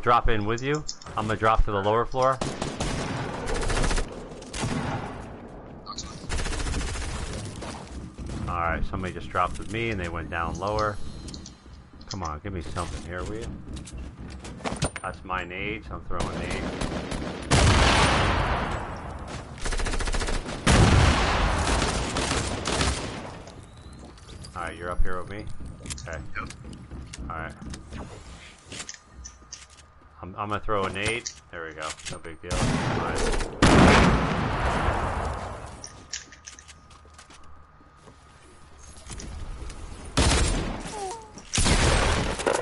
drop in with you. I'm gonna drop to the lower floor. Alright, somebody just dropped with me and they went down lower. Come on, give me something here, will you? That's my nades. I'm throwing nades. Alright, you're up here with me? Okay. Yep. Alright. I'm gonna throw a nade. There we go. No big deal. Alright.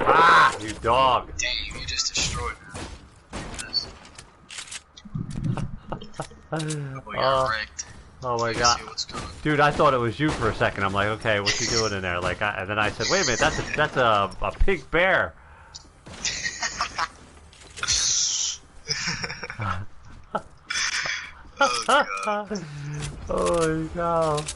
Ah! You dog! Damn, you just destroyed me. Oh, you're wrecked. Oh my god. Dude, I thought it was you for a second. I'm like, okay, what's he doing in there? Like, and then I said, wait a minute, that's a pig bear. Oh god. Oh god.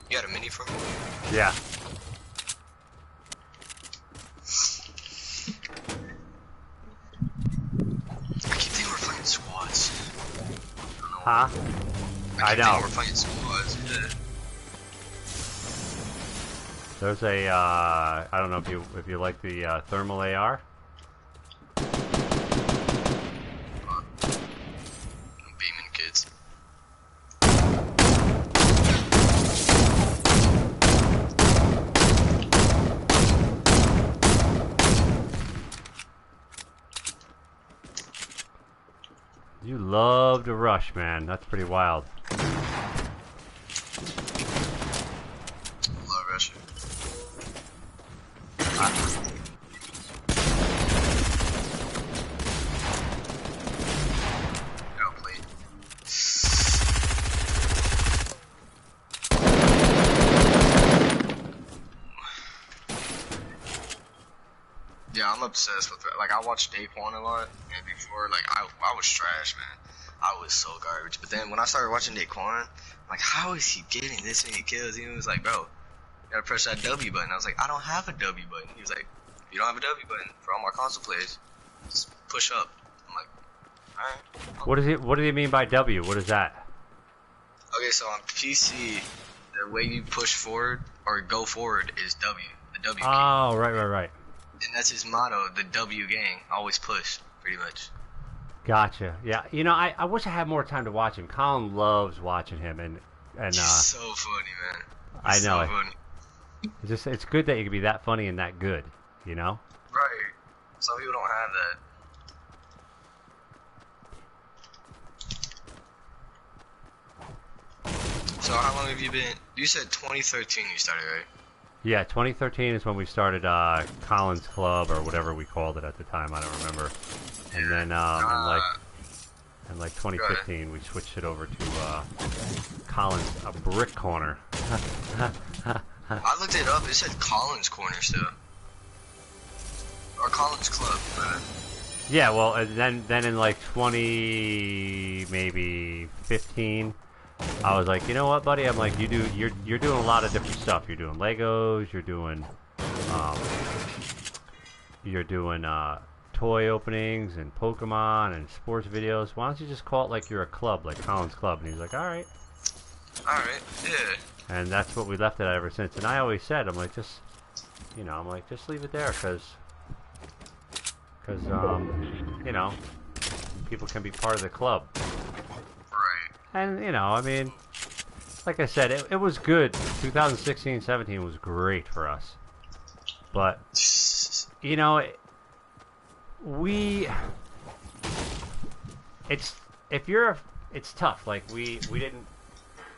You got a mini for me? Yeah. I keep thinking we're playing squads. Huh? I know. We're playing squads. Yeah. There's a I don't know if you like the thermal AR. I'm beaming kids. You love to rush, man. That's pretty wild. Love rushing. Outplayed. Yeah, I'm obsessed with it. Like, I watched Daquan a lot, and before, like, I was trash, man. I was so garbage. But then when I started watching Daquan, I'm like, how is he getting this many kills? He was like, bro, you gotta press that W button. I was like, I don't have a W button. He was like, if you don't have a W button for all my console plays, just push up. I'm like, alright. What is it? What do you mean by W? What is that? Okay, so on PC, the way you push forward or go forward is W. The W key. Oh, right. And that's his motto, the W gang. Always push, pretty much. Gotcha. Yeah, you know, I wish I had more time to watch him. Colin loves watching him, and He's so funny, man. I know. So funny. It's good that you can be that funny and that good, you know? Right. Some people don't have that. So how long have you been? You said 2013 you started, right? Yeah, 2013 is when we started ColinsClub or whatever we called it at the time. I don't remember. And then in like 2015 we switched it over to Collins Brick Corner. I looked it up. It said Collins Corner still, or ColinsClub. Yeah, well, and then in like 20 maybe 15. I was like, you know what, buddy? I'm like, you're doing a lot of different stuff. You're doing Legos. You're doing toy openings and Pokemon and sports videos. Why don't you just call it like you're a club, like ColinsClub? And he's like, all right, Yeah. And that's what we left it at ever since. And I always said, I'm like, just leave it there, because you know, people can be part of the club. And, you know, I mean, like I said, it was good. 2016-17 was great for us. But, you know, it's tough. Like, we didn't...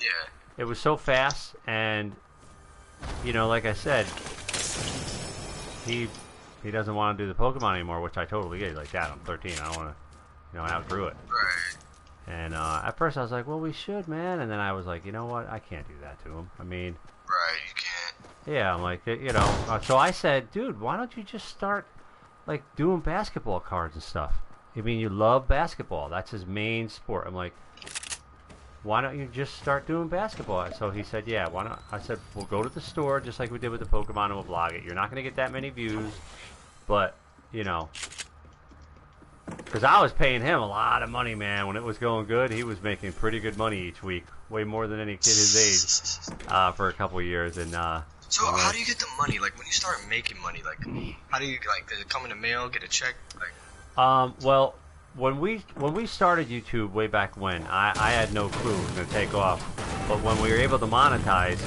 Yeah. It was so fast, and, you know, like I said, he doesn't want to do the Pokemon anymore, which I totally get. He's like, Dad, I'm 13. I don't want to, you know, I outgrew it. Right. And at first I was like, well, we should, man. And then I was like, you know what? I can't do that to him. I mean... Right, you can't. Yeah, I'm like, you know... so I said, dude, why don't you just start, like, doing basketball cards and stuff? I mean, you love basketball. That's his main sport. I'm like, why don't you just start doing basketball? So he said, yeah, why not? I said, we'll go to the store just like we did with the Pokemon and we'll vlog it. You're not going to get that many views, but, you know, because I was paying him a lot of money, man. When it was going good, he was making pretty good money each week, way more than any kid his age for a couple of years. And so how do you get the money? Like when you start making money, like how do you like? Does it come in the mail? Get a check? Like well, when we started YouTube way back when, I had no clue it was going to take off. But when we were able to monetize,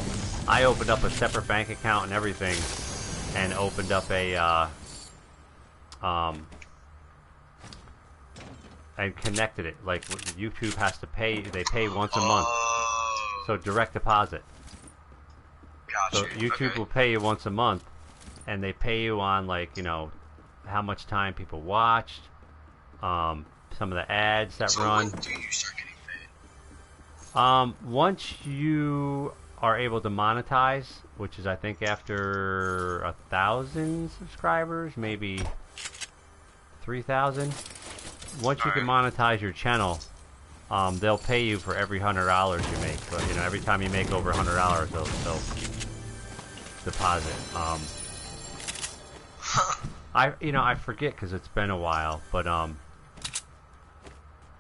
I opened up a separate bank account and everything, and opened up a and connected it. Like YouTube has to pay, they pay once a month. So direct deposit. Gotcha. So YouTube will pay you once a month, and they pay you on, like, you know, how much time people watched, some of the ads that run. When do you start getting paid? Once you are able to monetize, which is I think after 1,000 subscribers, maybe 3,000. Once you can monetize your channel, they'll pay you for every $100 you make. But you know, every time you make over $100, they'll deposit. I forget because it's been a while, but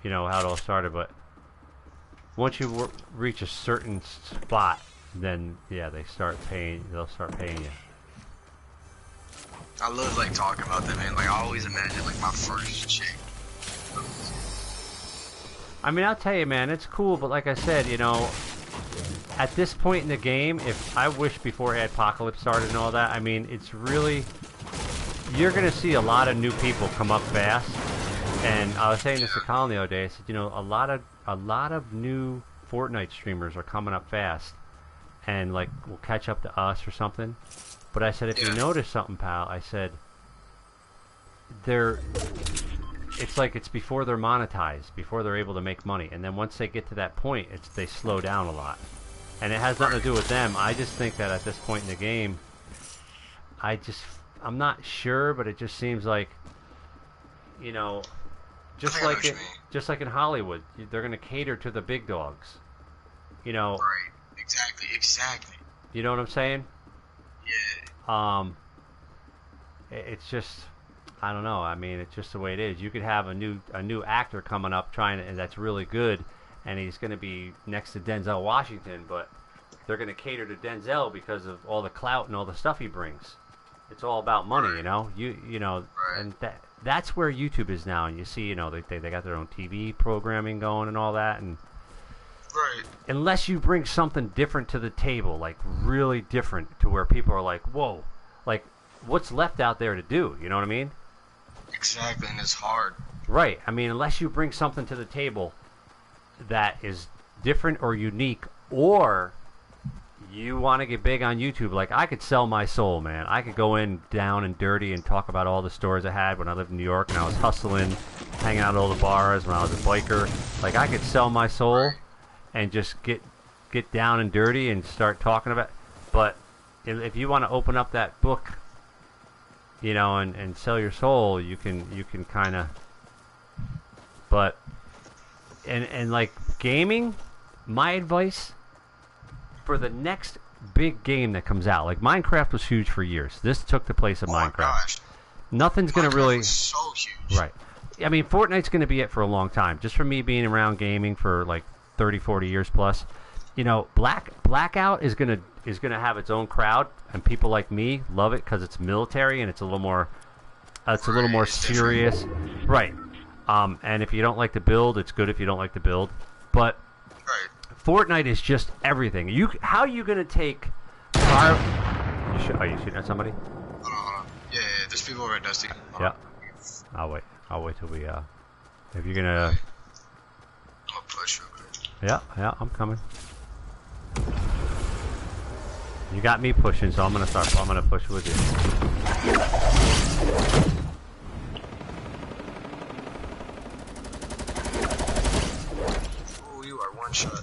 you know how it all started. But once you reach a certain spot, then yeah, they'll start paying you. I love like talking about that, man. Like I always imagine like my first chick. I mean, I'll tell you, man, it's cool, but like I said, you know, at this point in the game, if I wish before Adpocalypse started and all that, I mean, it's really, you're going to see a lot of new people come up fast. And I was saying this to Colin the other day, I said, you know, a lot of new Fortnite streamers are coming up fast and like will catch up to us or something. But I said, if you notice something, pal, I said, it's like it's before they're monetized, before they're able to make money, and then once they get to that point, they slow down a lot, and it has nothing to do with them. I just think that at this point in the game, I'm not sure, but it just seems like, you know, just like in Hollywood, they're gonna cater to the big dogs, you know. Right. Exactly. You know what I'm saying? Yeah. It's just, I don't know. I mean, it's just the way it is. You could have a new actor coming up and that's really good, and he's going to be next to Denzel Washington, but they're going to cater to Denzel because of all the clout and all the stuff he brings. It's all about money, you know. You know, and that's where YouTube is now. And you see, you know, they got their own TV programming going and all that, and unless you bring something different to the table, like really different, to where people are like, whoa, like what's left out there to do? You know what I mean? Exactly, and it's hard. Right. I mean, unless you bring something to the table that is different or unique, or you want to get big on YouTube, like I could sell my soul, man. I could go in down and dirty and talk about all the stories I had when I lived in New York and I was hustling, hanging out at all the bars when I was a biker. Like I could sell my soul and just get down and dirty and start talking about. But if you want to open up that book, you know, and sell your soul, you can kind of. But and like gaming, my advice for the next big game that comes out, like Minecraft was huge for years. This took the place of Minecraft. Gosh. Nothing's gonna really. Was so huge. Right. I mean, Fortnite's gonna be it for a long time. Just from me being around gaming for like 30, 40 years plus. You know, Blackout is gonna have its own crowd, and people like me love it because it's military and it's a little more serious, right? And if you don't like the build, it's good if you don't like the build. But Fortnite is just everything. How are you gonna take? Are you shooting at somebody? Yeah, there's people over at Dusty. Yeah. I'll wait till we. If you're gonna. I'm gonna push real quick. Yeah, I'm coming. You got me pushing, so I'm gonna push with you. Oh, you are one shot.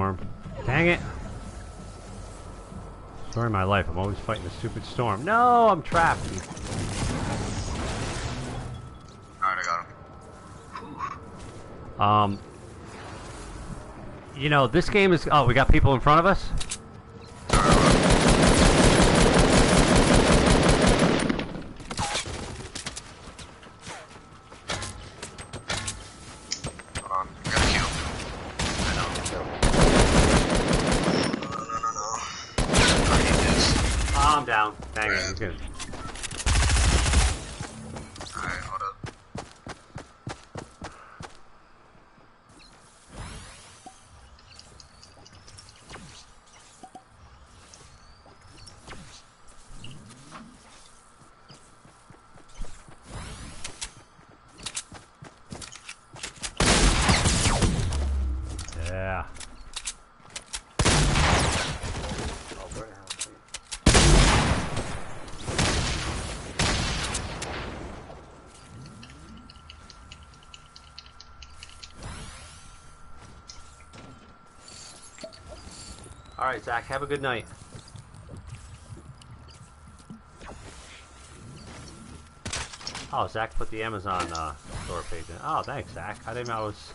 storm. Dang it. Story of my life. I'm always fighting a stupid storm. No, I'm trapped. Alright, I got him. You know, this game is... Oh, we got people in front of us? I'm down. Dang it, he's good. Alright, hold up. Yeah. Alright, Zach, have a good night. Oh, Zach put the Amazon store page in. Oh, thanks, Zach. I didn't know I was...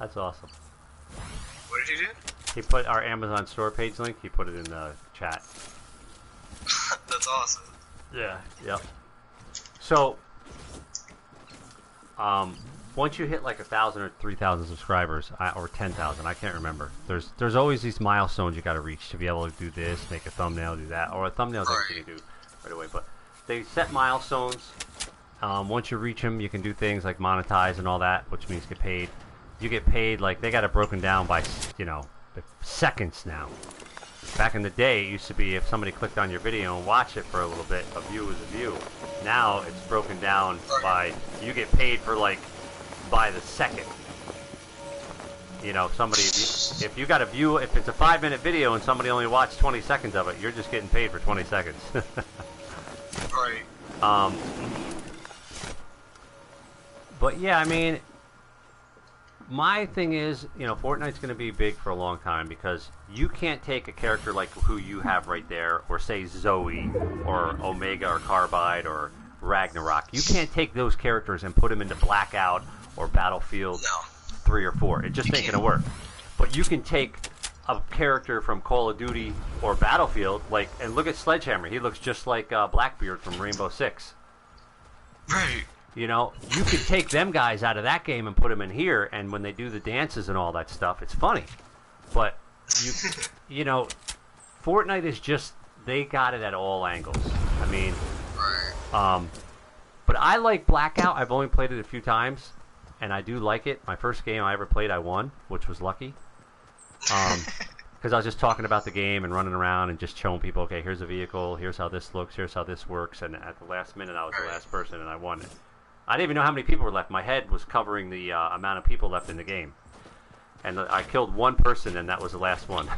That's awesome. What did you do? He put our Amazon store page link, he put it in the chat. That's awesome. Yeah, yep. So, once you hit like 1,000 or 3,000 subscribers, or 10,000, I can't remember. There's always these milestones you got to reach to be able to do this, make a thumbnail, do that, or a thumbnail that you can do right away. But they set milestones. Once you reach them, you can do things like monetize and all that, which means get paid. You get paid like they got it broken down by seconds now. Back in the day, it used to be if somebody clicked on your video and watched it for a little bit, a view was a view. Now it's broken down by you get paid for like by the second. You know, somebody if you got a view, if it's a 5-minute video and somebody only watched 20 seconds of it, you're just getting paid for 20 seconds. Right. But yeah, I mean, my thing is, you know, Fortnite's going to be big for a long time because you can't take a character like who you have right there, or say Zoe, or Omega, or Carbide, or Ragnarok. You can't take those characters and put them into Blackout or Battlefield 3 or 4. It just ain't going to work. But you can take a character from Call of Duty or Battlefield, like, and look at Sledgehammer. He looks just like Blackbeard from Rainbow Six. Right. You know, you could take them guys out of that game and put them in here, and when they do the dances and all that stuff, it's funny. But, you know, Fortnite is just, they got it at all angles. I mean, but I like Blackout. I've only played it a few times, and I do like it. My first game I ever played, I won, which was lucky. Because I was just talking about the game and running around and just showing people, okay, here's a vehicle, here's how this looks, here's how this works, and at the last minute I was the last person and I won it. I didn't even know how many people were left. My head was covering the amount of people left in the game. And I killed one person, and that was the last one.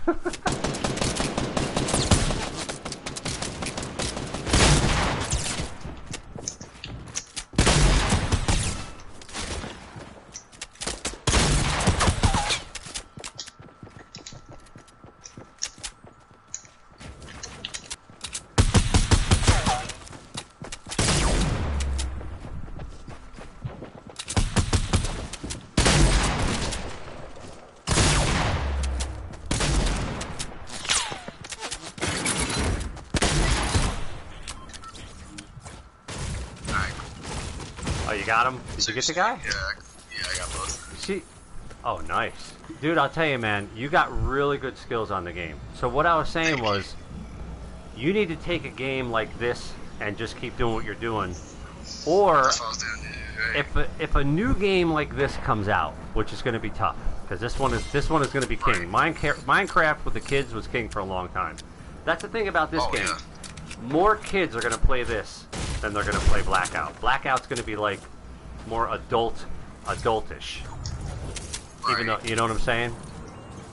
You got him? Did you get the guy? Yeah, I got both. Oh, nice. Dude, I'll tell you, man, you got really good skills on the game. So what I was saying was, you need to take a game like this and just keep doing what you're doing. Or, if a new game like this comes out, which is going to be tough, because this one is going to be king. Minecraft with the kids was king for a long time. That's the thing about this game. Yeah. More kids are going to play this than they're going to play Blackout. Blackout's going to be like more adultish. Right. Even though, you know what I'm saying?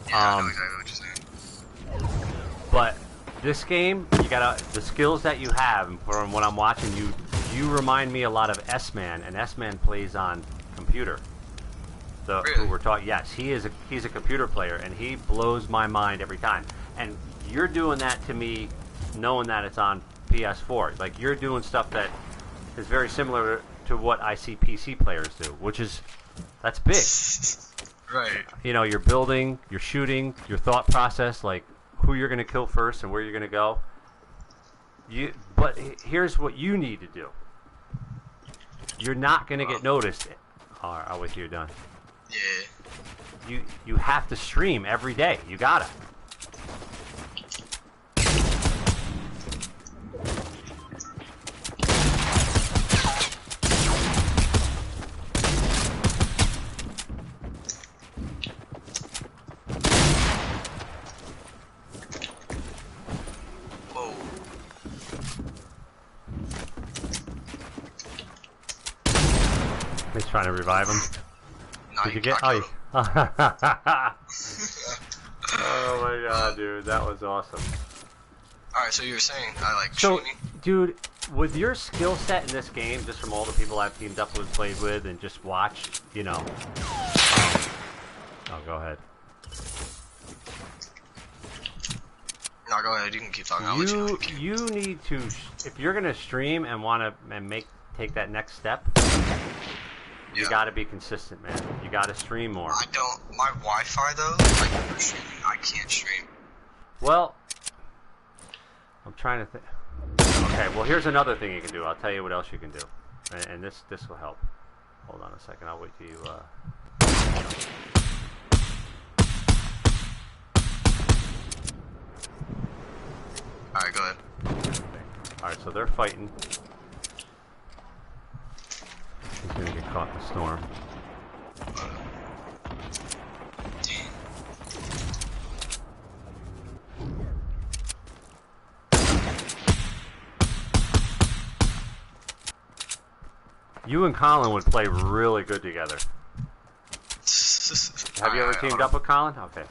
Yeah, I know exactly what you're saying. But this game, you gotta, the skills that you have, and from what I'm watching, you remind me a lot of S-Man, and S-Man plays on computer. who we're talking. Yes, he's a computer player, and he blows my mind every time. And you're doing that to me, knowing that it's on PS4. Like, you're doing stuff that is very similar to what I see PC players do, that's big. Right. You know, you're building, you're shooting, your thought process, like who you're going to kill first and where you're going to go. But here's what you need to do. You're not going to get noticed. All right, I'll wait till you're done. Yeah. You have to stream every day. You gotta. He's trying to revive him. No, Did you get? Oh, oh my god, dude, that was awesome. Alright, so you were saying I like streaming? Dude, with your skill set in this game, just from all the people I've teamed up with, played with, and just watched, you know. Oh, go ahead. No, go ahead. You can keep talking. You need to, if you're gonna stream and want to take that next step. You gotta be consistent, man. You gotta stream more. I don't. My Wi-Fi though, like for streaming, I can't stream. Well, I'm trying to think. Okay, well here's another thing you can do. I'll tell you what else you can do, and this will help. Hold on a second. I'll wait till you. All right, go ahead. All right, so they're fighting. He's gonna get caught in the storm. You and Colin would play really good together. Have you ever teamed up with Colin? Okay.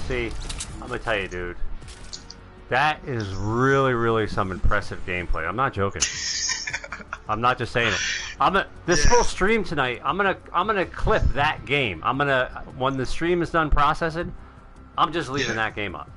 See, I'm gonna tell you, dude, that is really some impressive gameplay. I'm not joking. I'm not just saying it. This full stream tonight, I'm gonna clip that game. When the stream is done processing, I'm just leaving that game up.